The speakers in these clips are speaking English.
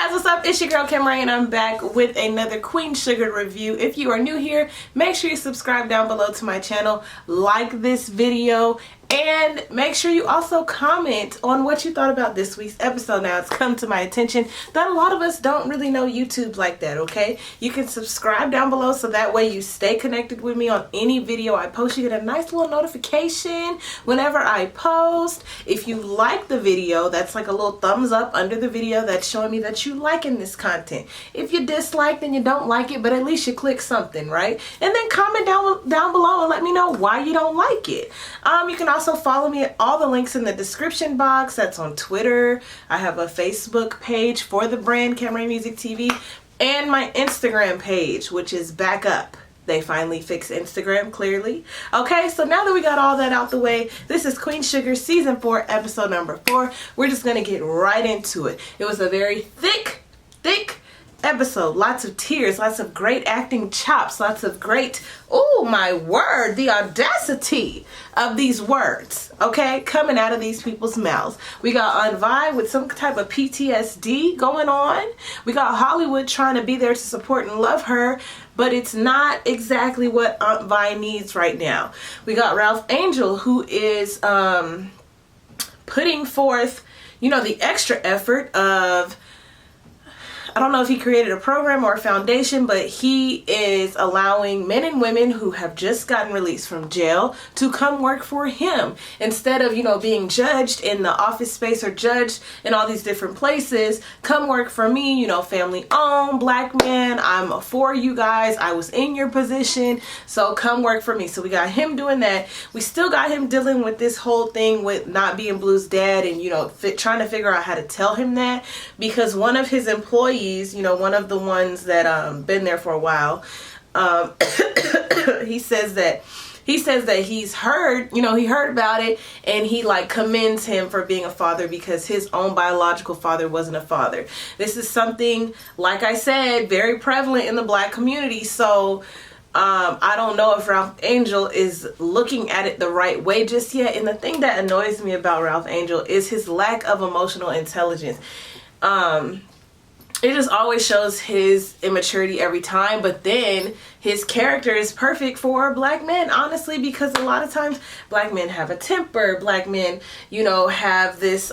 guys, what's up? It's your girl Kim Ray and I'm back with another Queen Sugar review. If you are new here, make sure you subscribe down below to my channel, like this video, and make sure you also comment on what you thought about this week's episode. Now, it's come to my attention that a lot of us don't really know YouTube like that, okay? You can subscribe down below so that way you stay connected with me on any video I post. You get a nice little notification whenever I post. If you like the video, that's like a little thumbs up under the video that's showing me that you liking this content. If you dislike, then you don't like it, but at least you click something, right? And then comment down below and let me know why you don't like it. You can also follow me at all the links in the description box. That's on Twitter. I have a Facebook page for the brand Kim Ray Music TV and my Instagram page, which is back up. They finally fixed Instagram, clearly. Okay, so now that we got all that out the way, this is Queen Sugar Season 4, Episode number 4. We're just going to get right into it. It was a very thick episode. Lots of tears, lots of great acting chops, lots of great, oh my word, the audacity of these words, okay, coming out of these people's mouths. We got Aunt Vi with some type of PTSD going on. We got Hollywood trying to be there to support and love her, but it's not exactly what Aunt Vi needs right now. We got Ralph Angel, who is putting forth, you know, the extra effort of, I don't know if he created a program or a foundation, but he is allowing men and women who have just gotten released from jail to come work for him instead of, you know, being judged in the office space or judged in all these different places. Come work for me, you know, family owned, black man. I'm for you guys. I was in your position, so come work for me. So we got him doing that. We still got him dealing with this whole thing with not being Blue's dad and, you know, trying to figure out how to tell him that, because one of his employees, you know, one of the ones that been there for a while, he says that he's heard, you know, he heard about it, and he like commends him for being a father because his own biological father wasn't a father. This is something, like I said, very prevalent in the black community. So I don't know if Ralph Angel is looking at it the right way just yet. And the thing that annoys me about Ralph Angel is his lack of emotional intelligence. It just always shows his immaturity every time, but then his character is perfect for black men, honestly, because a lot of times black men have a temper. Black men, you know, have this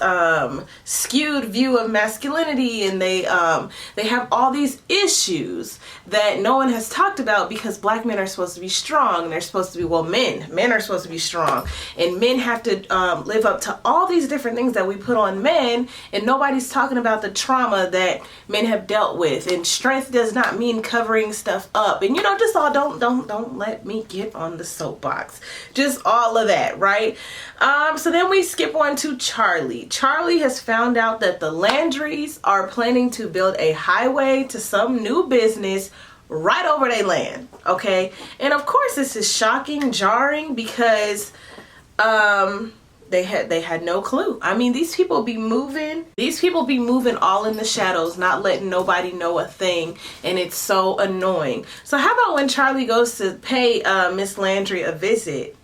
skewed view of masculinity, and they have all these issues that no one has talked about because black men are supposed to be strong, and they're supposed to be, well, men are supposed to be strong, and men have to live up to all these different things that we put on men, and nobody's talking about the trauma that men have dealt with. And strength does not mean covering stuff up, and, you know, just all, don't let me get on the soapbox, just all of that, right? So then we skip on to Charlie. Charlie has found out that the Landrys are planning to build a highway to some new business right over their land, okay? And of course this is shocking, jarring, because they had no clue. I mean, these people be moving all in the shadows, not letting nobody know a thing, and it's so annoying. So how about when Charlie goes to pay Miss Landry a visit,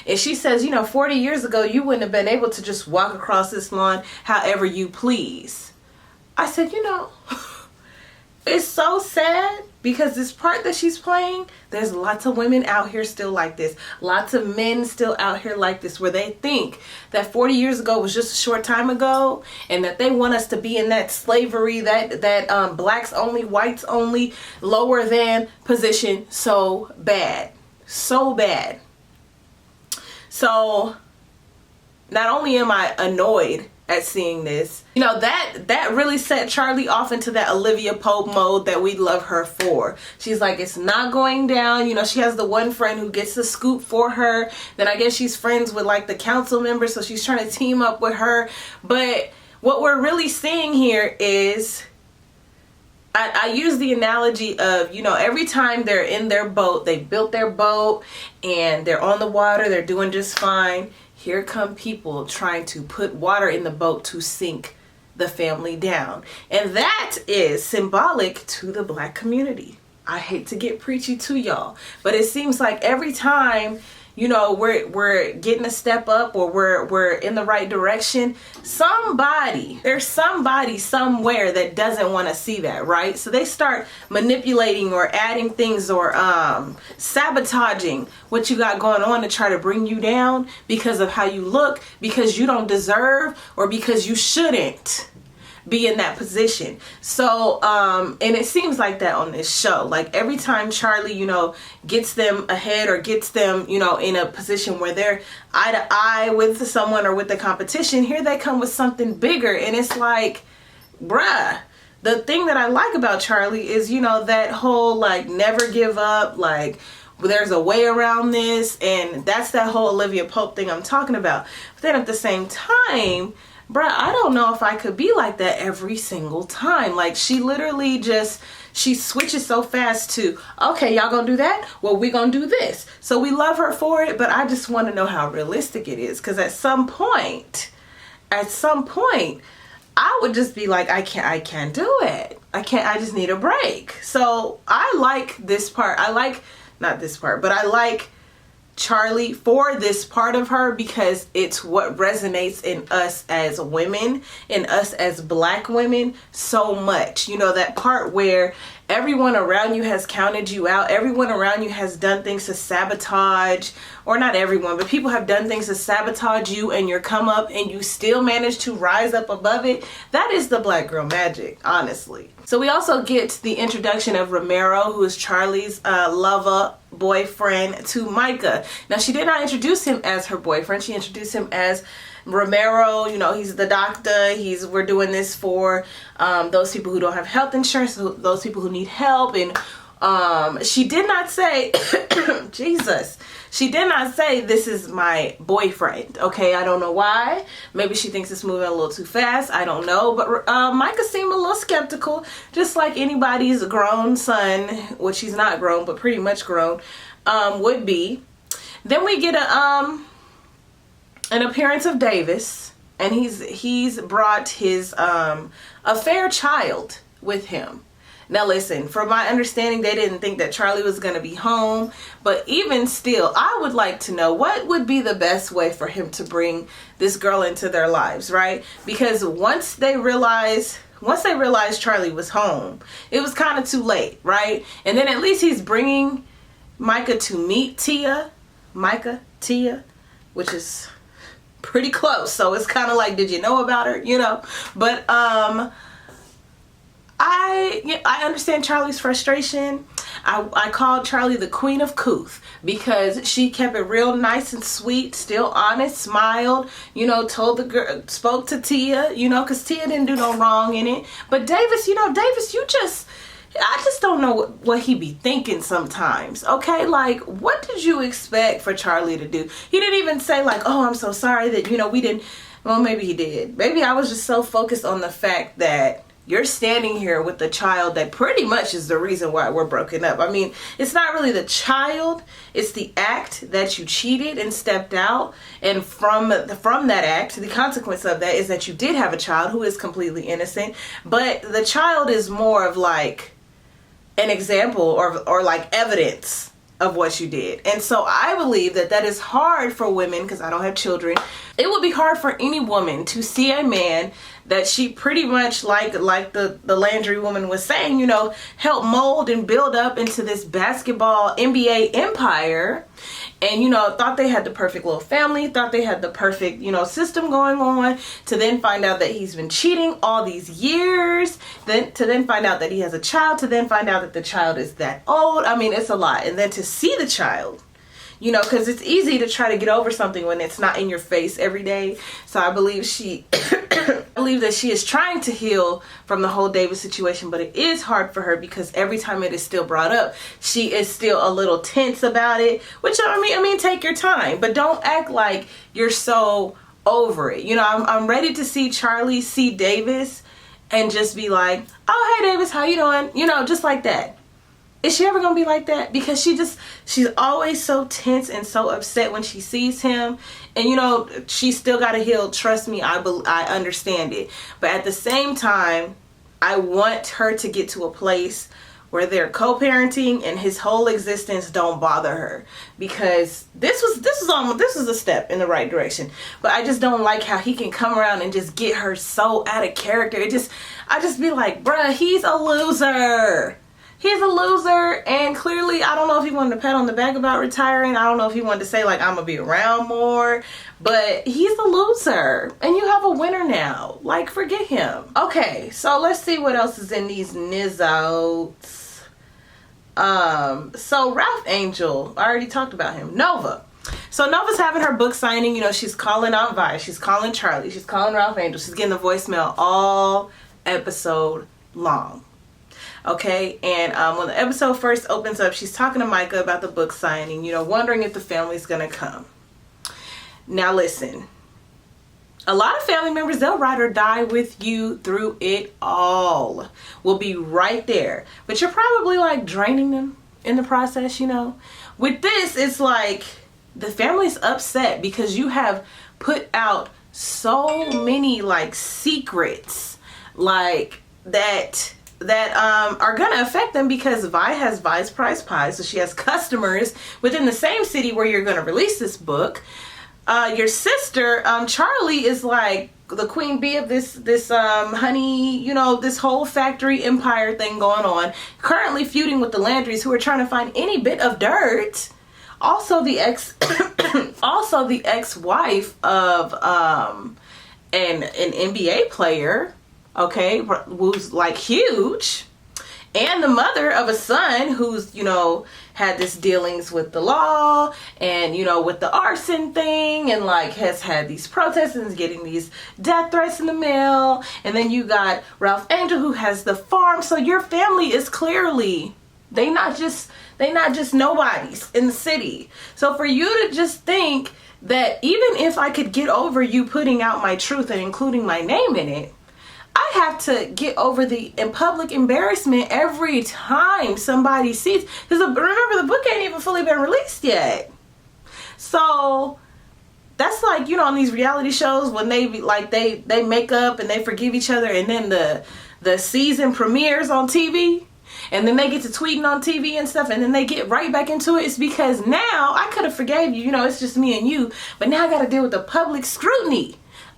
and she says, you know, 40 years ago you wouldn't have been able to just walk across this lawn however you please. I said, you know, it's so sad, because this part that she's playing, there's lots of women out here still like this. Lots of men still out here like this, where they think that 40 years ago was just a short time ago, and that they want us to be in that slavery, that blacks only, whites only, lower than position so bad. So bad. So not only am I annoyed at seeing this, you know, that really set Charlie off into that Olivia Pope mode that we love her for. She's like, it's not going down. You know, she has the one friend who gets the scoop for her. Then I guess she's friends with like the council member, so she's trying to team up with her. But what we're really seeing here is, I use the analogy of, you know, every time they're in their boat, they built their boat and they're on the water, they're doing just fine. Here come people trying to put water in the boat to sink the family down. And that is symbolic to the black community. I hate to get preachy to y'all, but it seems like every time you know, we're getting a step up, or we're in the right direction, there's somebody somewhere that doesn't want to see that, right? So they start manipulating or adding things, or sabotaging what you got going on to try to bring you down because of how you look, because you don't deserve, or because you shouldn't be in that position. So and it seems like that on this show. Like every time Charlie, you know, gets them ahead, or gets them, you know, in a position where they're eye to eye with someone or with the competition, here they come with something bigger. And it's like, bruh, the thing that I like about Charlie is, you know, that whole like never give up, like there's a way around this, and that's that whole Olivia Pope thing I'm talking about. But then at the same time, bruh, I don't know if I could be like that every single time. Like she literally just, she switches so fast to, okay, y'all gonna do that? Well, we gonna do this. So we love her for it, but I just want to know how realistic it is. Because at some point, I would just be like, I can't do it. I just need a break. So I like this part. Not this part, but I like Charlie for this part of her, because it's what resonates in us as women, in us as Black women so much. You know, that part where everyone around you has counted you out, everyone around you has done things to sabotage, or not everyone, but people have done things to sabotage you and your come up, and you still manage to rise up above it. That is the Black girl magic, honestly. So we also get the introduction of Romero, who is Charlie's lover, boyfriend to Micah. Now, she did not introduce him as her boyfriend. She introduced him as Romero. You know, he's the doctor. We're doing this for those people who don't have health insurance, those people who need help. And she did not say, Jesus, she did not say this is my boyfriend. Okay, I don't know why. Maybe she thinks it's moving a little too fast. I don't know. But Micah seemed a little skeptical, just like anybody's grown son, which he's not grown, but pretty much grown, would be. Then we get an appearance of Davis, and he's brought his affair child with him. Now listen, from my understanding, they didn't think that Charlie was going to be home, but even still, I would like to know what would be the best way for him to bring this girl into their lives, right? Because once they realized Charlie was home, it was kind of too late, right? And then at least he's bringing Micah to meet Tia, which is pretty close. So it's kind of like, did you know about her? You know, but I understand Charlie's frustration. I called Charlie the Queen of Couth, because she kept it real nice and sweet, still honest, smiled, you know, told the girl, spoke to Tia, you know, because Tia didn't do no wrong in it. But Davis, you know, I just don't know what he be thinking sometimes, okay? Like, what did you expect for Charlie to do? He didn't even say like, oh, I'm so sorry that, you know, we didn't. Well, maybe he did. Maybe I was just so focused on the fact that you're standing here with the child that pretty much is the reason why we're broken up. I mean, it's not really the child, it's the act that you cheated and stepped out. And from that act, the consequence of that is that you did have a child who is completely innocent. But the child is more of like an example or like evidence of what you did. And so I believe that is hard for women, because I don't have children. It would be hard for any woman to see a man that she pretty much, like the Landry woman was saying, you know, helped mold and build up into this basketball NBA empire. And, you know, thought they had the perfect little family, thought they had the perfect, you know, system going on, to then find out that he's been cheating all these years, to then find out that he has a child, to then find out that the child is that old. I mean, it's a lot. And then to see the child, you know, because it's easy to try to get over something when it's not in your face every day. So I believe that she is trying to heal from the whole Davis situation, but it is hard for her, because every time it is still brought up, she is still a little tense about it. Which I mean, take your time, but don't act like you're so over it. You know, I'm ready to see Charlie see Davis and just be like, oh, hey Davis, how you doing? You know, just like that. Is she ever gonna be like that? Because she's always so tense and so upset when she sees him. And you know, she's still gotta heal. Trust me, I understand it. But at the same time, I want her to get to a place where they're co-parenting and his whole existence don't bother her, because this was a step in the right direction. But I just don't like how he can come around and just get her so out of character. I just be like, bruh, he's a loser. He's a loser, and clearly, I don't know if he wanted to pat on the back about retiring. I don't know if he wanted to say, like, I'm going to be around more. But he's a loser, and you have a winner now. Like, forget him. Okay, so let's see what else is in these Nizzouts. So Ralph Angel, I already talked about him. Nova. So Nova's having her book signing. You know, she's calling Aunt Vi. She's calling Charlie. She's calling Ralph Angel. She's getting the voicemail all episode long. Okay, and when the episode first opens up, she's talking to Micah about the book signing, you know, wondering if the family's gonna come. Now listen, a lot of family members, they'll ride or die with you through it all. We'll be right there. But you're probably like draining them in the process, you know. With this, it's like the family's upset because you have put out so many like secrets like that are gonna affect them, because Vi has Vi's Price Pie, so she has customers within the same city where you're gonna release this book. Your sister Charlie is like the queen bee of this honey, you know, this whole factory empire thing going on, currently feuding with the Landrys, who are trying to find any bit of dirt. Also the ex-wife of an NBA player, okay, who's like huge, and the mother of a son who's, you know, had this dealings with the law and, you know, with the arson thing, and like has had these protests and is getting these death threats in the mail. And then you got Ralph Angel, who has the farm. So your family is clearly, they not just nobodies in the city. So for you to just think that even if I could get over you putting out my truth and including my name in it, I have to get over the public embarrassment every time somebody sees, because remember, the book ain't even fully been released yet. So that's like, you know, on these reality shows when they be like, they make up and they forgive each other, and then the season premieres on TV, and then they get to tweeting on TV and stuff, and then they get right back into it. It's because now I could have forgave you, you know, it's just me and you, but now I got to deal with the public scrutiny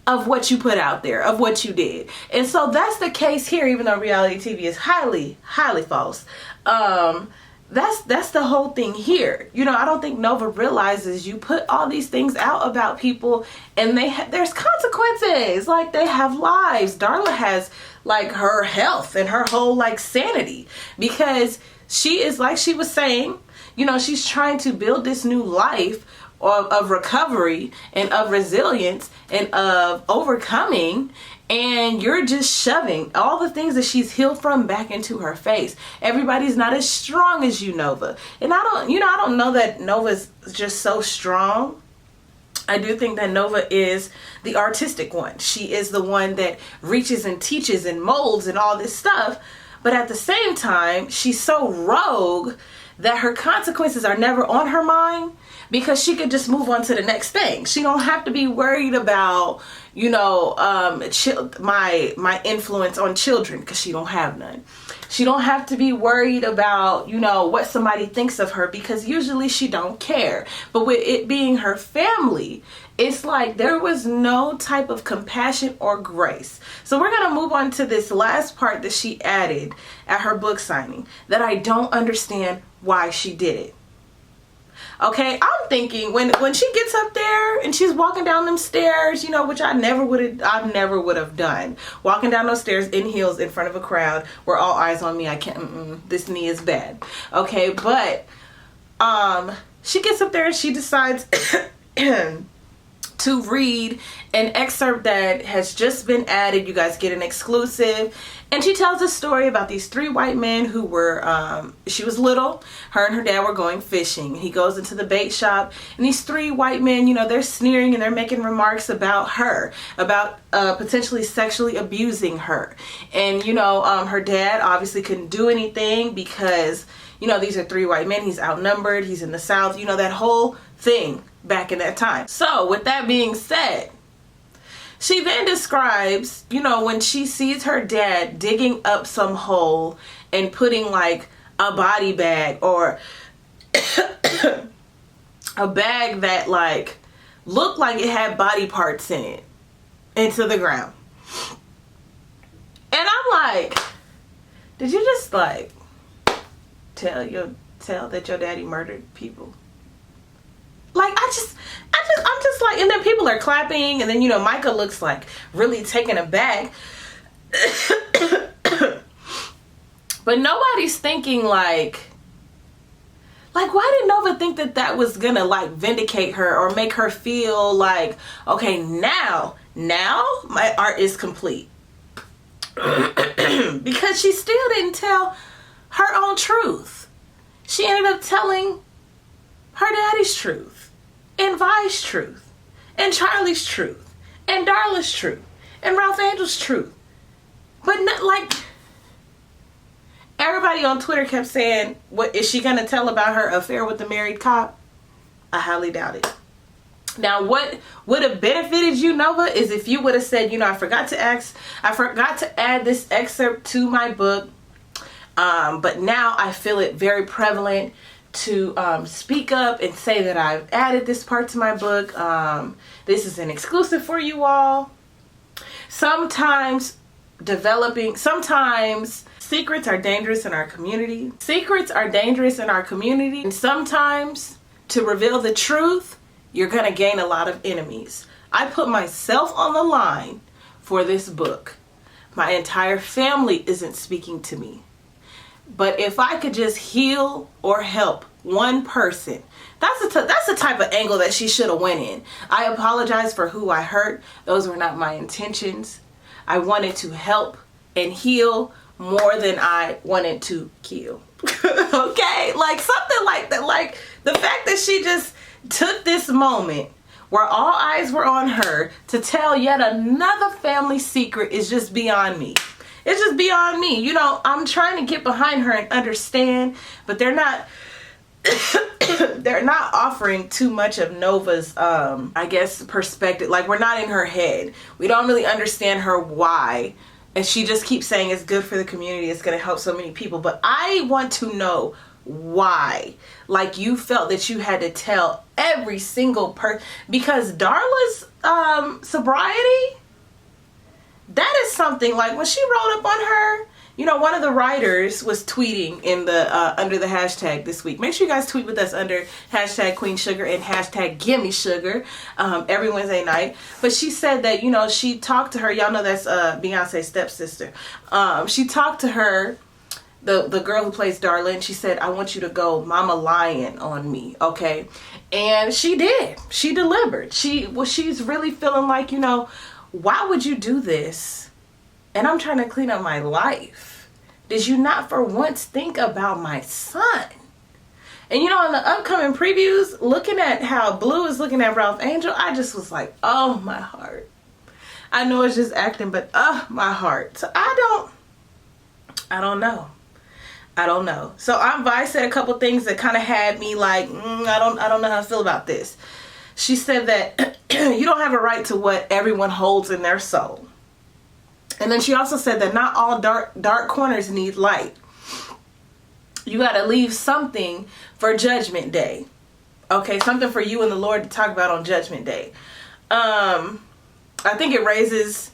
of what you put out there, of what you did. And so that's the case here, even though reality TV is highly, highly false. That's the whole thing here. You know, I don't think Nova realizes you put all these things out about people, and there's consequences. Like, they have lives. Darla has like her health and her whole like sanity, because she is, like she was saying, you know, she's trying to build this new life of recovery and of resilience and of overcoming, and you're just shoving all the things that she's healed from back into her face. Everybody's not as strong as you, Nova. And I don't know that Nova's just so strong. I do think that Nova is the artistic one. She is the one that reaches and teaches and molds and all this stuff. But at the same time, she's so rogue that her consequences are never on her mind, because she could just move on to the next thing. She don't have to be worried about, you know, my influence on children, because she don't have none. She don't have to be worried about, you know, what somebody thinks of her, because usually she don't care. But with it being her family, it's like there was no type of compassion or grace. So we're going to move on to this last part that she added at her book signing that I don't understand why she did it. Okay, I'm thinking when she gets up there and she's walking down them stairs, you know, which I never would have done. Walking down those stairs in heels in front of a crowd where all eyes on me. I can't, this knee is bad. Okay, but she gets up there and she decides to read an excerpt that has just been added. You guys get an exclusive. And she tells a story about these three white men who were, she was little, her and her dad were going fishing. He goes into the bait shop, and these three white men, you know, they're sneering and they're making remarks about her, about potentially sexually abusing her. And, you know, her dad obviously couldn't do anything because, you know, these are three white men. He's outnumbered. He's in the South. You know, that whole thing back in that time. So with that being said, she then describes, you know, when she sees her dad digging up some hole and putting like a body bag or a bag that like looked like it had body parts in it into the ground. And I'm like, did you just like tell that your daddy murdered people? Like, I'm just like, and then people are clapping, and then, you know, Micah looks like really taken aback. But nobody's thinking like, why did Nova think that that was gonna like vindicate her or make her feel like, okay, now my art is complete? Because she still didn't tell her own truth. She ended up telling her daddy's truth, and Vi's truth, and Charlie's truth, and Darla's truth, and Ralph Angel's truth. But not like, everybody on Twitter kept saying, what is she gonna tell about her affair with the married cop? I highly doubt it. Now, what would have benefited you, Nova, is if you would have said, you know, I forgot to add this excerpt to my book, but now I feel it very prevalent to speak up and say that I've added this part to my book. This is an exclusive for you all. Sometimes secrets are dangerous in our community. Secrets are dangerous in our community. And sometimes to reveal the truth, you're going to gain a lot of enemies. I put myself on the line for this book. My entire family isn't speaking to me. But if I could just heal or help one person, that's the type of angle that she should have went in. I apologize for who I hurt. Those were not my intentions. I wanted to help and heal more than I wanted to kill. Okay? Like something like that. Like the fact that she just took this moment where all eyes were on her to tell yet another family secret is just beyond me. It's just beyond me. You know, I'm trying to get behind her and understand, but they're not they're not offering too much of Nova's I guess perspective. Like, we're not in her head. We don't really understand her why. And she just keeps saying it's good for the community, it's going to help so many people. But I want to know why. Like, you felt that you had to tell every single person, because Darla's sobriety, that is something. Like, when she wrote up on her, you know, one of the writers was tweeting in the under the hashtag this week. Make sure you guys tweet with us under hashtag Queen Sugar and hashtag Gimme Sugar every Wednesday night. But she said that, you know, she talked to her. Y'all know that's Beyonce's stepsister. She talked to her, the girl who plays Darla, and she said, I want you to go Mama Lion on me, okay? And she did. She delivered. She's really feeling like, you know, why would you do this? And I'm trying to clean up my life. Did you not for once think about my son? And you know, in the upcoming previews, looking at how Blue is looking at Ralph Angel, I just was like, oh, my heart. I know it's just acting, but my heart. So I don't know. I don't know. So Vi said a couple things that kind of had me like, I don't know how I feel about this. She said that you don't have a right to what everyone holds in their soul. And then she also said that not all dark corners need light. You got to leave something for Judgment Day. Okay, something for you and the Lord to talk about on Judgment Day. I think it raises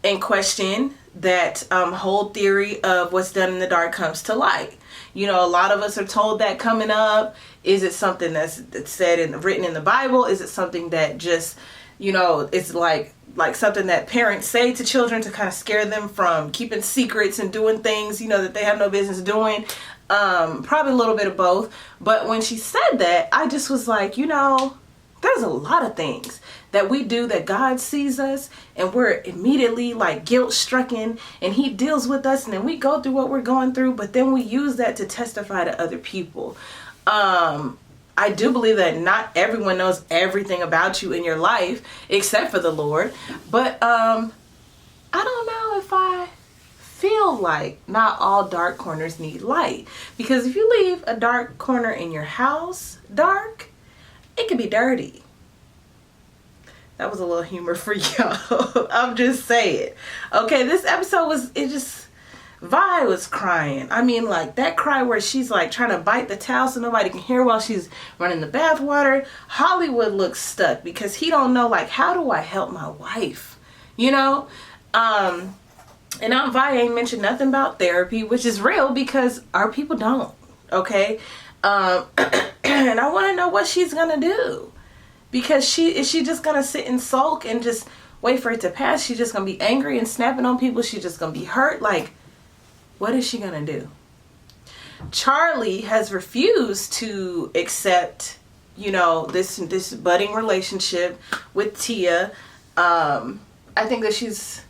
in question that whole theory of what's done in the dark comes to light. You know, a lot of us are told that coming up. Is it something that's said and written in the Bible? Is it something that just, you know, it's like something that parents say to children to kind of scare them from keeping secrets and doing things, you know, that they have no business doing? Probably a little bit of both. But when she said that, I just was like, you know, there's a lot of things that we do that God sees us and we're immediately like guilt stricken and he deals with us and then we go through what we're going through, but then we use that to testify to other people. I do believe that not everyone knows everything about you in your life except for the Lord. But I don't know if I feel like not all dark corners need light. Because if you leave a dark corner in your house dark, it could be dirty. That was a little humor for y'all. I'm just saying. Okay, this episode was Vi was crying. I mean, like that cry where she's like trying to bite the towel so nobody can hear while she's running the bath water. Hollywood looks stuck because he don't know, like, how do I help my wife? You know? And Aunt Vi ain't mentioned nothing about therapy, which is real because our people don't. Okay? And I want to know what she's gonna do. Because is she just gonna sit and sulk and just wait for it to pass? She's just gonna be angry and snapping on people? She's just gonna be hurt? Like, what is she gonna do? Charlie has refused to accept, you know, this budding relationship with Tia. I think that she's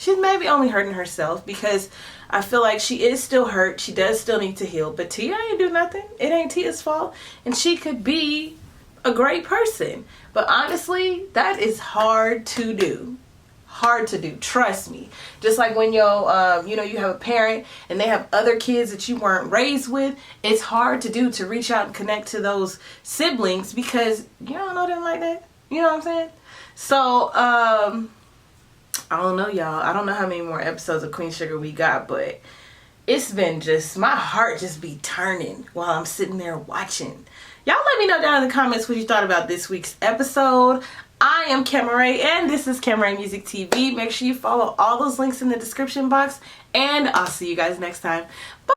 maybe only hurting herself because I feel like she is still hurt. She does still need to heal, but Tia ain't do nothing. It ain't Tia's fault, and she could be a great person. But honestly, that is hard to do. Hard to do, trust me. Just like when you have a parent and they have other kids that you weren't raised with, it's hard to do to reach out and connect to those siblings because you don't know them like that. You know what I'm saying? So, I don't know, y'all. I don't know how many more episodes of Queen Sugar we got, but it's been just, my heart just be turning while I'm sitting there watching. Y'all let me know down in the comments what you thought about this week's episode. I am Camaray, and this is Camaray Music TV. Make sure you follow all those links in the description box, and I'll see you guys next time. Bye.